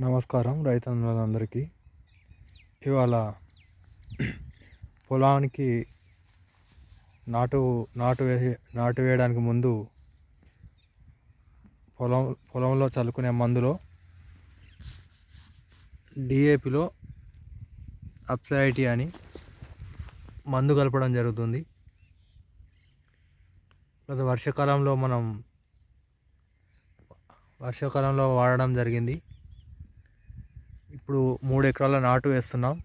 నమస్కారం రైతన్నలందరికీ. ఇవాళ పొలానికి నాటు నాటు వేసే నాటు వేయడానికి ముందు పొలంలో చల్లుకునే మందులో డిఏపిలో అప్సైటీ అని మందు కలపడం జరుగుతుంది. గత వర్షాకాలంలో వాడడం జరిగింది. ఇప్పుడు 3 ఎకరాల నాటు వేస్తున్నాం.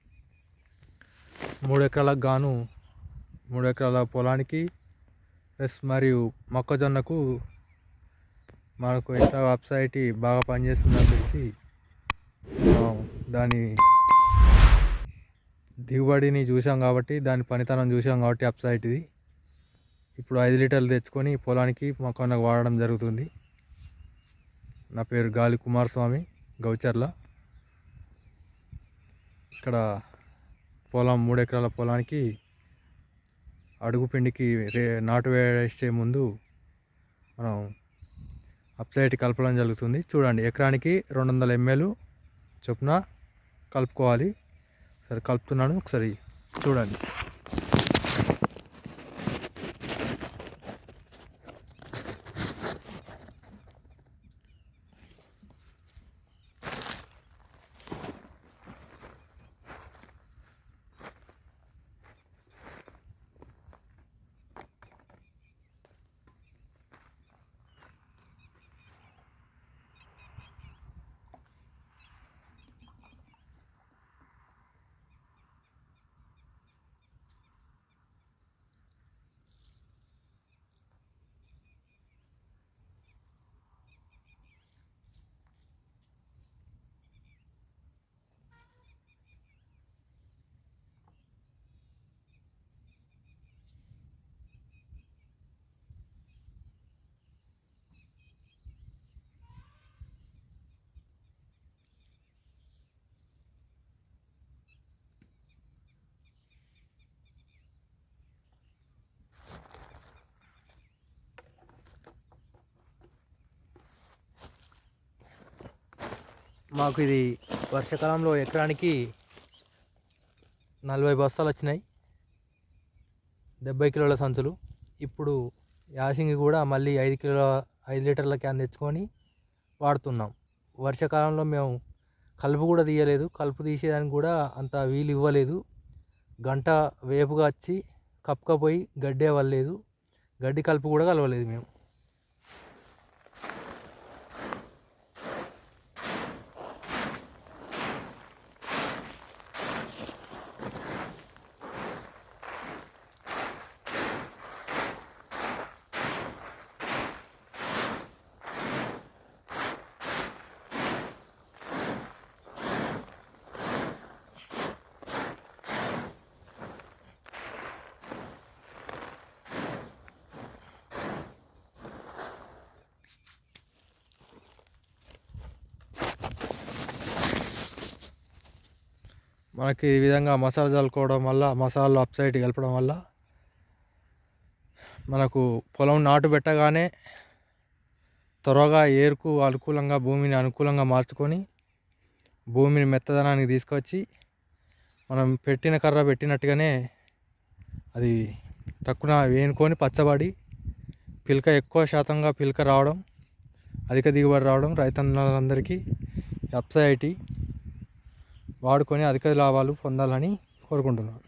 3 ఎకరాలకు గాను 3 ఎకరాల పొలానికి ప్లస్ మరియు మొక్కజొన్నకు మనకు ఎట్లా అప్సైటీ బాగా పనిచేస్తుందని తెలిసి దాని దిగుబడిని చూసాం కాబట్టి, దాని పనితనం చూసాం కాబట్టి అప్సైటీది ఇప్పుడు 5 లీటర్లు తెచ్చుకొని పొలానికి మొక్కజొన్నకు వాడడం జరుగుతుంది. నా పేరు గాలి కుమారస్వామి, గౌచర్ల. ఇక్కడ 3 ఎకరాల పొలానికి అడుగు పిండికి నాటు వేసే ముందు మనం అప్సైటీ కలపడం జరుగుతుంది. చూడండి, ఎకరానికి 200 ml చొప్పున కలుపుకోవాలి. సరే, కలుపుతున్నాను, ఒకసారి చూడండి. మాకు ఇది వర్షాకాలంలో ఎకరానికి 40 బస్తాలు వచ్చినాయి, 70 కిలోల సంచులు. ఇప్పుడు యాసింగి కూడా మళ్ళీ 5 లీటర్ల క్యాన్ తెచ్చుకొని వాడుతున్నాం. వర్షాకాలంలో మేము కలుపు కూడా తీయలేదు, కలుపు తీసేదానికి కూడా అంత వీలు ఇవ్వలేదు. గంట వేపుగా వచ్చి కప్పుకపోయి గడ్డి అవ్వలేదు, గడ్డి కలుపు కూడా కలవలేదు మేము. మనకి ఈ విధంగా మసాలా చల్లుకోవడం వల్ల, మసాలాలో అప్సైటీ కలపడం వల్ల మనకు పొలం నాటు పెట్టగానే త్వరగా ఏరుకు అనుకూలంగా, భూమిని అనుకూలంగా మార్చుకొని భూమిని మెత్తదనానికి తీసుకొచ్చి మనం పెట్టిన కర్ర పెట్టినట్టుగానే అది తక్కువ వేనుకొని పచ్చబడి పిలక ఎక్కువ శాతంగా రావడం, అధిక దిగుబడి రావడం రైతన్నలందరికీ అప్సైటీ వాడుకొని అధిక లాభాలు పొందాలని కోరుకుంటున్నాను.